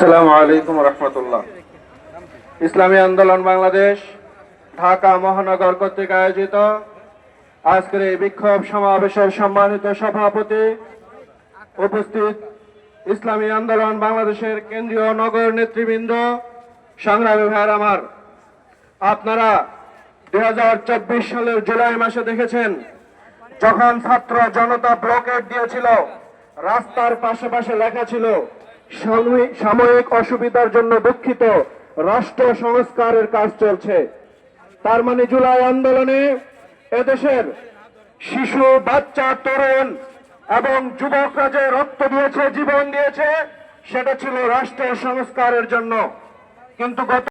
আসসালামু আলাইকুম রহমতুল্লাহ। ইসলামী আন্দোলন বাংলাদেশ ঢাকা মহানগর কর্তৃক আয়োজিত আজকের এই বিক্ষোভ সমাবেশের সম্মানিত সভাপতি, উপস্থিত ইসলামী আন্দোলন বাংলাদেশের কেন্দ্রীয় নগর নেতৃবৃন্দ, সংগ্রামী ভাইয়ের আমার, আপনারা 2024 সালের জুলাই মাসে দেখেছেন যখন ছাত্র জনতা ব্লকেট দিয়েছিল, রাস্তার পাশে পাশে লেখা ছিল সাময়িক অসুবিধার জন্য দুঃখিত, রাষ্ট্র সংস্কারের কাজ চলছে। তার মানে জুলাই আন্দোলনে এদেশের শিশু, বাচ্চা, তরুণ এবং যুবকরা যে রক্ত দিয়েছে, জীবন দিয়েছে, সেটা ছিল রাষ্ট্র সংস্কারের জন্য। কিন্তু গত